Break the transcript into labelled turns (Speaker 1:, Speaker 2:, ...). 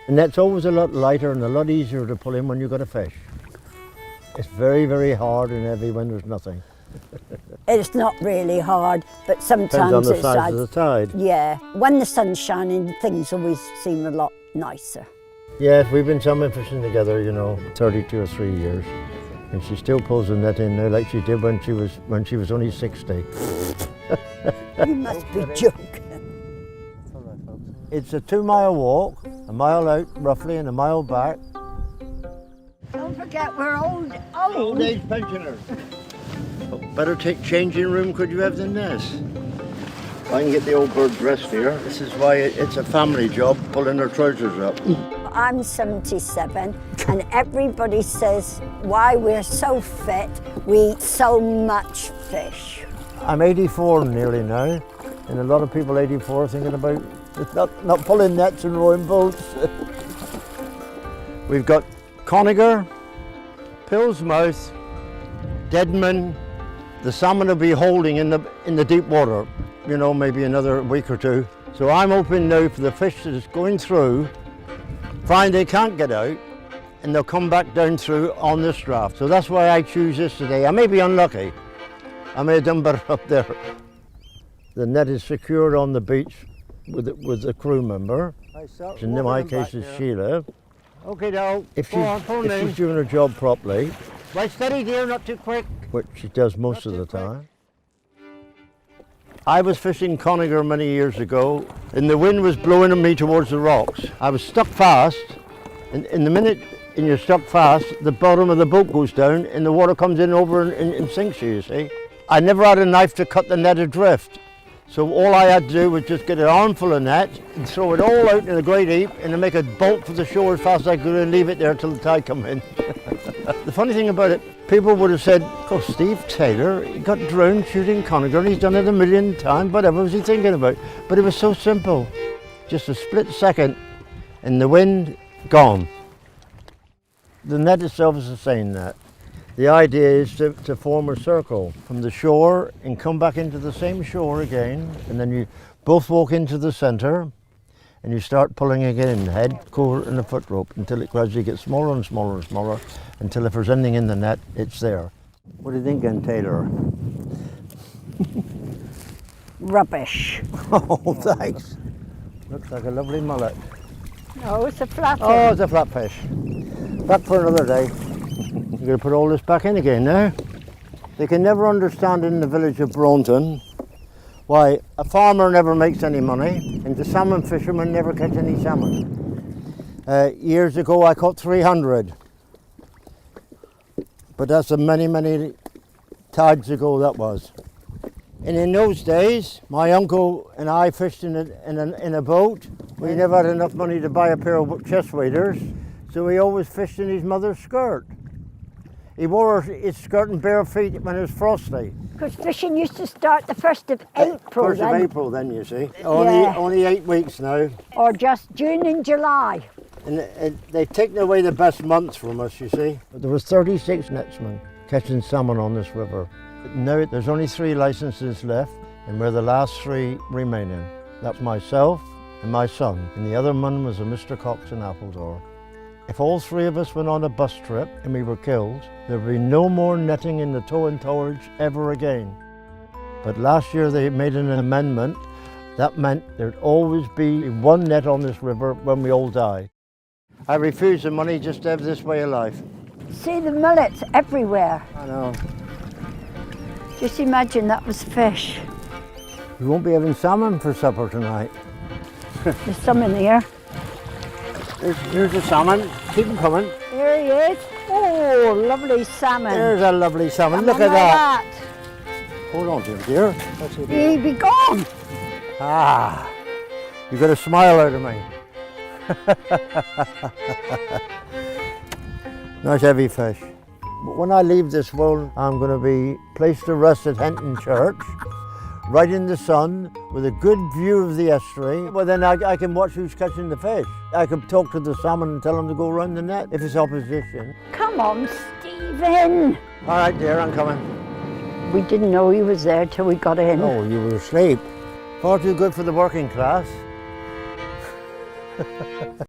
Speaker 1: The net's always a lot lighter and a lot easier to pull in when you've got a fish. It's very, very hard and heavy when there's nothing.
Speaker 2: It's not really hard, but sometimes
Speaker 1: Depends on the
Speaker 2: it's
Speaker 1: size of the tide.
Speaker 2: Yeah, when the sun's shining, things always seem a lot nicer.
Speaker 1: Yes, we've been salmon fishing together, 32 or 3 years. And she still pulls the net in now like she did when she was only 60.
Speaker 2: You must be joking.
Speaker 1: It's a 2-mile walk, a mile out roughly and a mile back.
Speaker 2: Don't forget we're old.
Speaker 1: Old age pensioners. Better take changing room could you have than this. I can get the old bird dressed here. This is why it's a family job, pulling their trousers up.
Speaker 2: I'm 77 and everybody says why we're so fit, we eat so much fish.
Speaker 1: I'm 84 nearly now, and a lot of people 84 are thinking about not pulling nets and rowing boats. We've got conager, pill's mouth, deadman. The salmon will be holding in the deep water, maybe another week or two. So I'm hoping now for the fish that is going through, find they can't get out, and they'll come back down through on this draft. So that's why I choose this today. I may be unlucky. I may have done better up there. The net is secured on the beach with a crew member. In my case is Sheila. Okay, now, if she's doing her job properly. Right, steady dear, not too quick. Which she does most of the time. I was fishing conager many years ago, and the wind was blowing me towards the rocks. I was stuck fast, and in the minute you're stuck fast, the bottom of the boat goes down, and the water comes in over and sinks you see. I never had a knife to cut the net adrift. So all I had to do was just get an armful of net and throw it all out in a great heap and then make a bolt for the shore as fast as I could and leave it there till the tide come in. The funny thing about it, people would have said, oh, Steve Taylor, he got drowned shooting conager and he's done it 1,000,000 times, whatever was he thinking about? But it was so simple, just a split second and the wind gone. The net itself is a seine net. The idea is to form a circle from the shore and come back into the same shore again, and then you both walk into the center and you start pulling again, head, core and a foot rope until it gradually gets smaller and smaller and smaller until if there's anything in the net, it's there. What do you think, Taylor?
Speaker 2: Rubbish.
Speaker 1: Oh, thanks. Looks like a lovely mullet.
Speaker 2: No, it's a flatfish.
Speaker 1: Oh, it's a flatfish. Back for another day. You're going to put all this back in again now. They can never understand in the village of Bronton why a farmer never makes any money and the salmon fishermen never catch any salmon. Years ago I caught 300, but that's a many tides ago that was. And in those days, my uncle and I fished in a boat. We never had enough money to buy a pair of chest waders, so we always fished in his mother's skirt. He wore his skirt in bare feet when it was frosty.
Speaker 2: Because fishing used to start the 1st of April
Speaker 1: 1st of April then, you see. Only 8 weeks now.
Speaker 2: Or just June and July.
Speaker 1: And they've taken away the best months from us, you see. There was 36 netsmen catching salmon on this river. Now there's only 3 licenses left, and we're the last 3 remaining. That's myself and my son, and the other one was a Mr. Cox in Appledore. If all 3 of us went on a bus trip and we were killed, there would be no more netting in the Tow and Torridge ever again. But last year they made an amendment that meant there'd always be 1 net on this river when we all die. I refuse the money just to have this way of life.
Speaker 2: See the mullets everywhere.
Speaker 1: I know.
Speaker 2: Just imagine that was fish.
Speaker 1: We won't be having salmon for supper tonight.
Speaker 2: There's some in here.
Speaker 1: Here's the salmon. Keep them coming.
Speaker 2: Here he is. Oh, lovely salmon.
Speaker 1: There's a lovely salmon. Look at that. Hold on to him, dear.
Speaker 2: He'll be gone.
Speaker 1: Ah, you got a smile out of me. Nice heavy fish. But when I leave this world, I'm going to be placed to rest at Henton Church, right in the sun, with a good view of the estuary. Well, then I can watch who's catching the fish. I could talk to the salmon and tell them to go around the net if it's opposition.
Speaker 2: Come on, Stephen.
Speaker 1: All right, dear, I'm coming.
Speaker 2: We didn't know he was there till we got in.
Speaker 1: Oh, you were asleep. Far too good for the working class.